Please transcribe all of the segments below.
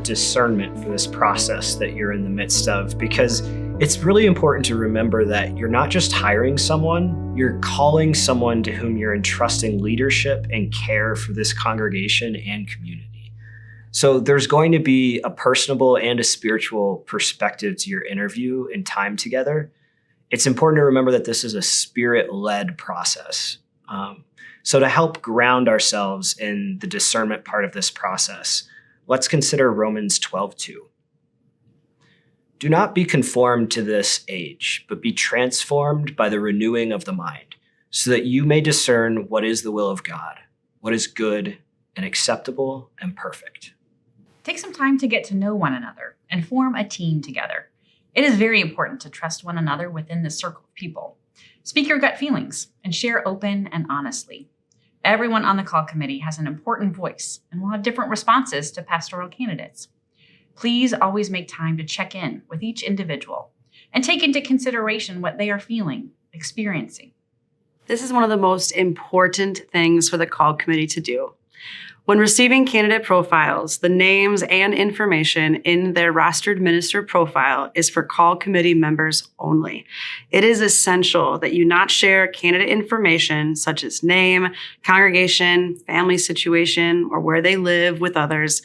discernment for this process that you're in the midst of, because it's really important to remember that you're not just hiring someone, you're calling someone to whom you're entrusting leadership and care for this congregation and community. So there's going to be a personable and a spiritual perspective to your interview and time together. It's important to remember that this is a spirit-led process. So to help ground ourselves in the discernment part of this process, let's consider Romans 12:2. Do not be conformed to this age, but be transformed by the renewing of the mind, so that you may discern what is the will of God, what is good and acceptable and perfect. Take some time to get to know one another and form a team together. It is very important to trust one another within this circle of people. Speak your gut feelings and share open and honestly. Everyone on the call committee has an important voice and will have different responses to pastoral candidates. Please always make time to check in with each individual and take into consideration what they are feeling, experiencing. This is one of the most important things for the call committee to do. When receiving candidate profiles, the names and information in their rostered minister profile is for call committee members only. It is essential that you not share candidate information such as name, congregation, family situation, or where they live with others.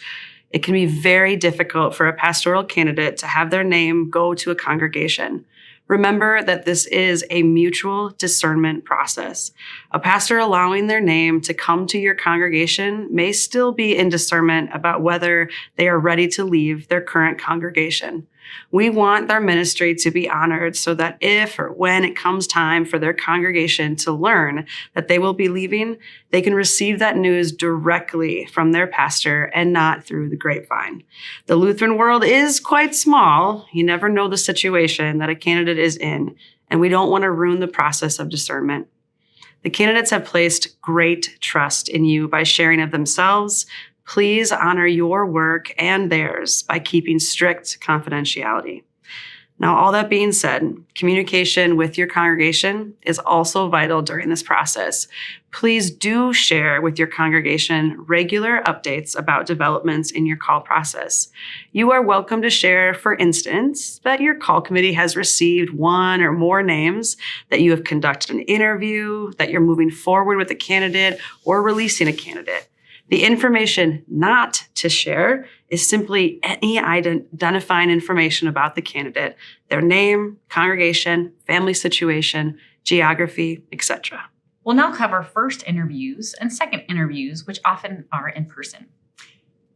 It can be very difficult for a pastoral candidate to have their name go to a congregation. Remember that this is a mutual discernment process. A pastor allowing their name to come to your congregation may still be in discernment about whether they are ready to leave their current congregation. We want their ministry to be honored so that if or when it comes time for their congregation to learn that they will be leaving, they can receive that news directly from their pastor and not through the grapevine. The Lutheran world is quite small. You never know the situation that a candidate is in, and we don't want to ruin the process of discernment. The candidates have placed great trust in you by sharing of themselves. Please honor your work and theirs by keeping strict confidentiality. Now, all that being said, communication with your congregation is also vital during this process. Please do share with your congregation regular updates about developments in your call process. You are welcome to share, for instance, that your call committee has received one or more names, that you have conducted an interview, that you're moving forward with a candidate or releasing a candidate. The information not to share is simply any identifying information about the candidate, their name, congregation, family situation, geography, etc. We'll now cover first interviews and second interviews, which often are in person.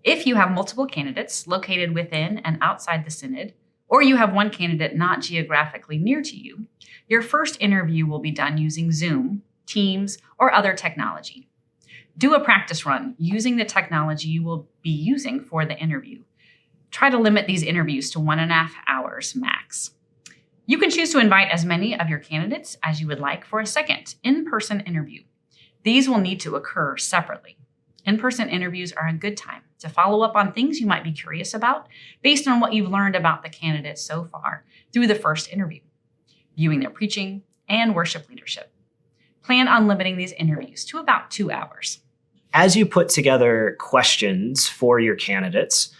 If you have multiple candidates located within and outside the synod, or you have one candidate not geographically near to you, your first interview will be done using Zoom, Teams, or other technology. Do a practice run using the technology you will be using for the interview. Try to limit these interviews to 1.5 hours max. You can choose to invite as many of your candidates as you would like for a second in-person interview. These will need to occur separately. In-person interviews are a good time to follow up on things you might be curious about based on what you've learned about the candidate so far through the first interview, viewing their preaching and worship leadership. Plan on limiting these interviews to about 2 hours. As you put together questions for your candidates,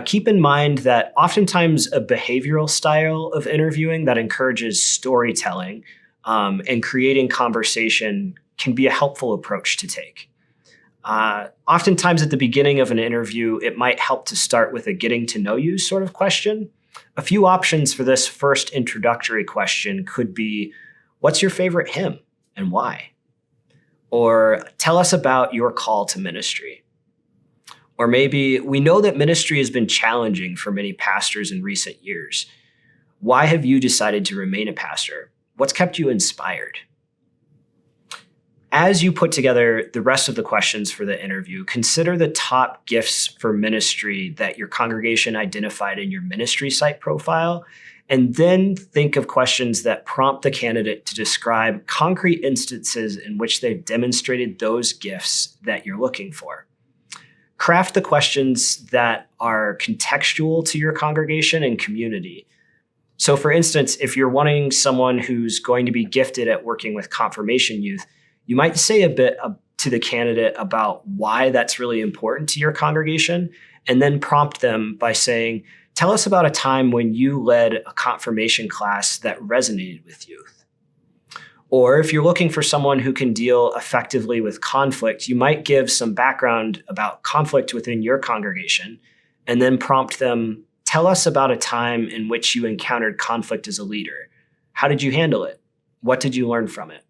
keep in mind that oftentimes a behavioral style of interviewing that encourages storytelling and creating conversation can be a helpful approach to take. Oftentimes at the beginning of an interview, it might help to start with a getting to know you sort of question. A few options for this first introductory question could be, what's your favorite hymn and why? Or tell us about your call to ministry. Or maybe, we know that ministry has been challenging for many pastors in recent years. Why have you decided to remain a pastor? What's kept you inspired? As you put together the rest of the questions for the interview, consider the top gifts for ministry that your congregation identified in your ministry site profile, and then think of questions that prompt the candidate to describe concrete instances in which they've demonstrated those gifts that you're looking for. Craft the questions that are contextual to your congregation and community. So for instance, if you're wanting someone who's going to be gifted at working with confirmation youth, you might say a bit to the candidate about why that's really important to your congregation, and then prompt them by saying, tell us about a time when you led a confirmation class that resonated with youth. Or if you're looking for someone who can deal effectively with conflict, you might give some background about conflict within your congregation and then prompt them, tell us about a time in which you encountered conflict as a leader. How did you handle it? What did you learn from it?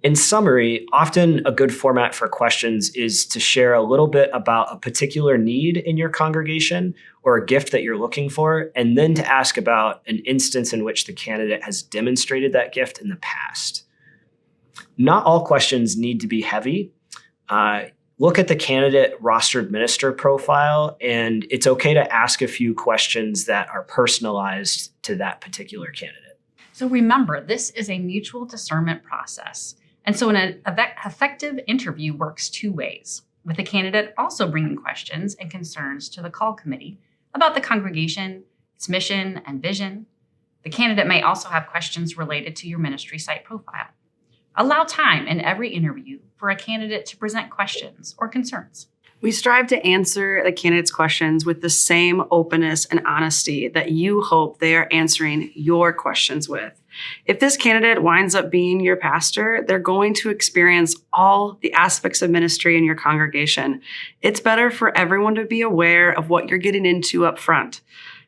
In summary, often a good format for questions is to share a little bit about a particular need in your congregation or a gift that you're looking for, and then to ask about an instance in which the candidate has demonstrated that gift in the past. Not all questions need to be heavy. Look at the candidate rostered minister profile, and it's okay to ask a few questions that are personalized to that particular candidate. So remember, this is a mutual discernment process. And so an effective interview works two ways, with the candidate also bringing questions and concerns to the call committee about the congregation, its mission and vision. The candidate may also have questions related to your ministry site profile. Allow time in every interview for a candidate to present questions or concerns. We strive to answer the candidate's questions with the same openness and honesty that you hope they are answering your questions with. If this candidate winds up being your pastor, they're going to experience all the aspects of ministry in your congregation. It's better for everyone to be aware of what you're getting into up front.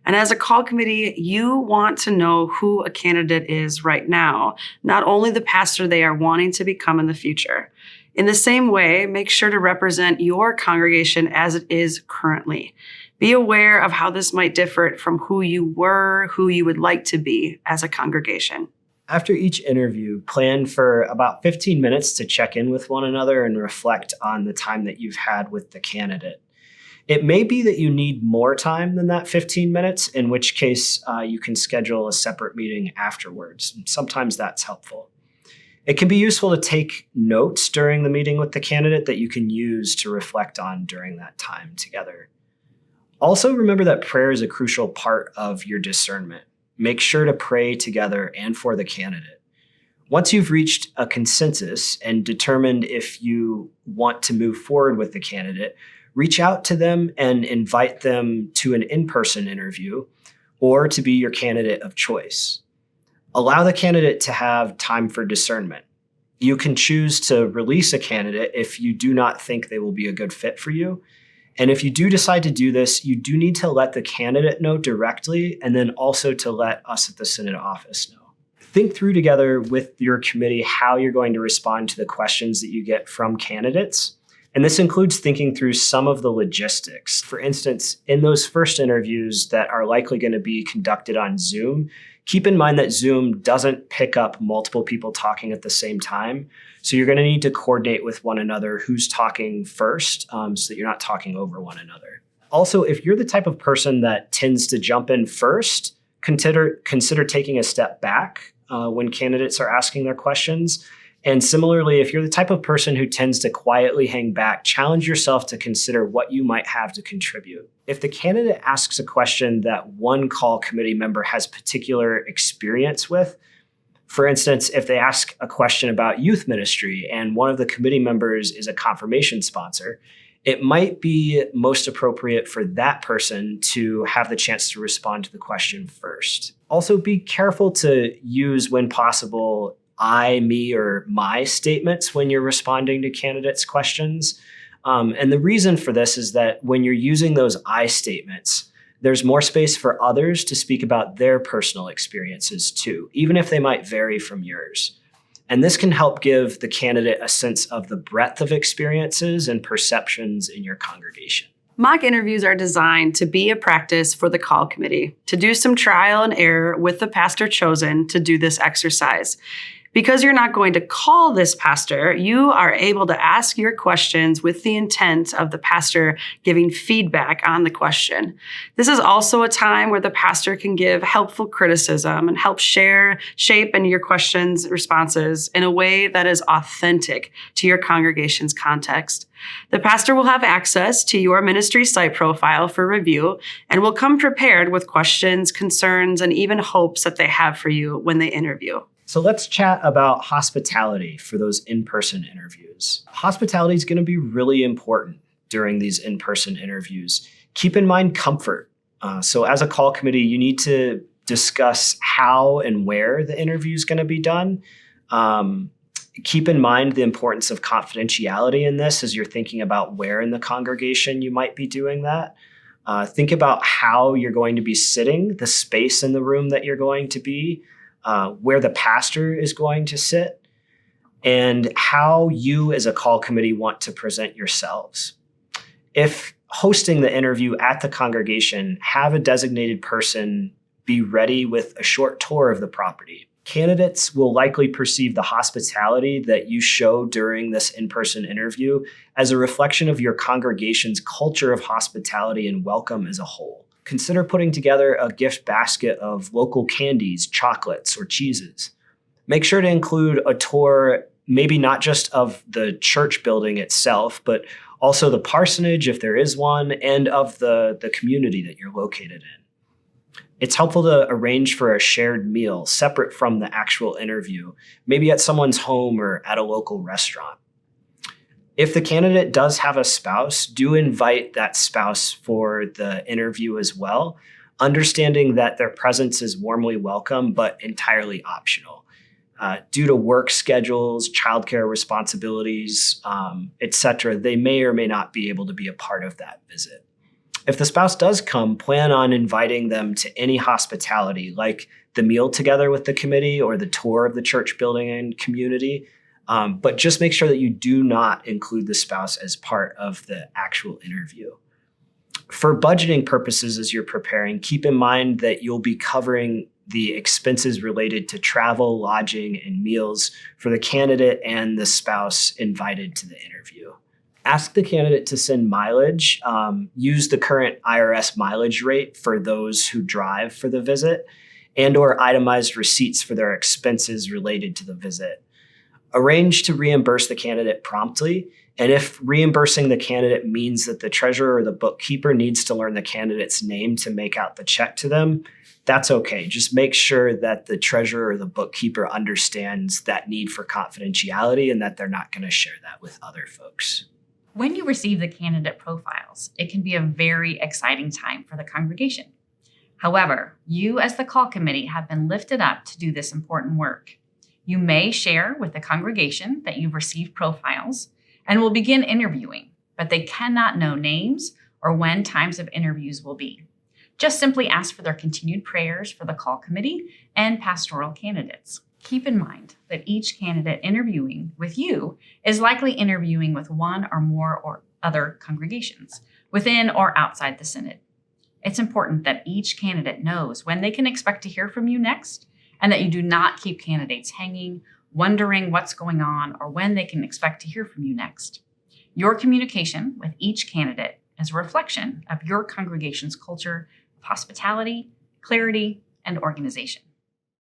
And as a call committee, you want to know who a candidate is right now, not only the pastor they are wanting to become in the future. In the same way, make sure to represent your congregation as it is currently. Be aware of how this might differ from who you were, who you would like to be as a congregation. After each interview, plan for about 15 minutes to check in with one another and reflect on the time that you've had with the candidate. It may be that you need more time than that 15 minutes, in which case you can schedule a separate meeting afterwards. Sometimes that's helpful. It can be useful to take notes during the meeting with the candidate that you can use to reflect on during that time together. Also, remember that prayer is a crucial part of your discernment. Make sure to pray together and for the candidate. Once you've reached a consensus and determined if you want to move forward with the candidate, reach out to them and invite them to an in-person interview or to be your candidate of choice. Allow the candidate to have time for discernment. You can choose to release a candidate if you do not think they will be a good fit for you. And if you do decide to do this, you do need to let the candidate know directly and then also to let us at the Synod office know. Think through together with your committee how you're going to respond to the questions that you get from candidates. And this includes thinking through some of the logistics. For instance, in those first interviews that are likely going to be conducted on Zoom, keep in mind that Zoom doesn't pick up multiple people talking at the same time. So you're going to need to coordinate with one another who's talking first so that you're not talking over one another. Also, if you're the type of person that tends to jump in first, consider taking a step back when candidates are asking their questions. And similarly, if you're the type of person who tends to quietly hang back, challenge yourself to consider what you might have to contribute. If the candidate asks a question that one call committee member has particular experience with, for instance, if they ask a question about youth ministry and one of the committee members is a confirmation sponsor, it might be most appropriate for that person to have the chance to respond to the question first. Also, be careful to use, when possible, I, me, or my statements when you're responding to candidates' questions. And the reason for this is that when you're using those I statements, there's more space for others to speak about their personal experiences too, even if they might vary from yours. And this can help give the candidate a sense of the breadth of experiences and perceptions in your congregation. Mock interviews are designed to be a practice for the call committee, to do some trial and error with the pastor chosen to do this exercise. Because you're not going to call this pastor, you are able to ask your questions with the intent of the pastor giving feedback on the question. This is also a time where the pastor can give helpful criticism and help shape in your questions, responses in a way that is authentic to your congregation's context. The pastor will have access to your ministry site profile for review and will come prepared with questions, concerns, and even hopes that they have for you when they interview. So let's chat about hospitality for those in-person interviews. Hospitality is going to be really important. during these in-person interviews. Keep in mind comfort. So as a call committee, you need to discuss how and where the interview is going to be done. Keep in mind the importance of confidentiality in this as you're thinking about where in the congregation you might be doing that. Think about how you're going to be sitting, the space in the room that you're going to be, where the pastor is going to sit, and how you as a call committee want to present yourselves. If hosting the interview at the congregation, have a designated person be ready with a short tour of the property. Candidates will likely perceive the hospitality that you show during this in-person interview as a reflection of your congregation's culture of hospitality and welcome as a whole. Consider putting together a gift basket of local candies, chocolates, or cheeses. Make sure to include a tour, maybe not just of the church building itself, but also the parsonage, if there is one, and of the community that you're located in. It's helpful to arrange for a shared meal separate from the actual interview, maybe at someone's home or at a local restaurant. If the candidate does have a spouse, do invite that spouse for the interview as well, understanding that their presence is warmly welcome but entirely optional. Due to work schedules, childcare responsibilities, etc., they may or may not be able to be a part of that visit. If the spouse does come, plan on inviting them to any hospitality, like the meal together with the committee or the tour of the church building and community. But just make sure that you do not include the spouse as part of the actual interview. For budgeting purposes, as you're preparing, keep in mind that you'll be covering the expenses related to travel, lodging, and meals for the candidate and the spouse invited to the interview. Ask the candidate to send mileage. Use the current IRS mileage rate for those who drive for the visit, and or itemized receipts for their expenses related to the visit. Arrange to reimburse the candidate promptly, and if reimbursing the candidate means that the treasurer or the bookkeeper needs to learn the candidate's name to make out the check to them, that's okay. Just make sure that the treasurer or the bookkeeper understands that need for confidentiality and that they're not going to share that with other folks. When you receive the candidate profiles, it can be a very exciting time for the congregation. However, you as the call committee have been lifted up to do this important work. You may share with the congregation that you've received profiles and will begin interviewing, but they cannot know names or when times of interviews will be. Just simply ask for their continued prayers for the call committee and pastoral candidates. Keep in mind that each candidate interviewing with you is likely interviewing with one or more or other congregations within or outside the synod. It's important that each candidate knows when they can expect to hear from you next, and that you do not keep candidates hanging, wondering what's going on or when they can expect to hear from you next. Your communication with each candidate is a reflection of your congregation's culture of hospitality, clarity, and organization.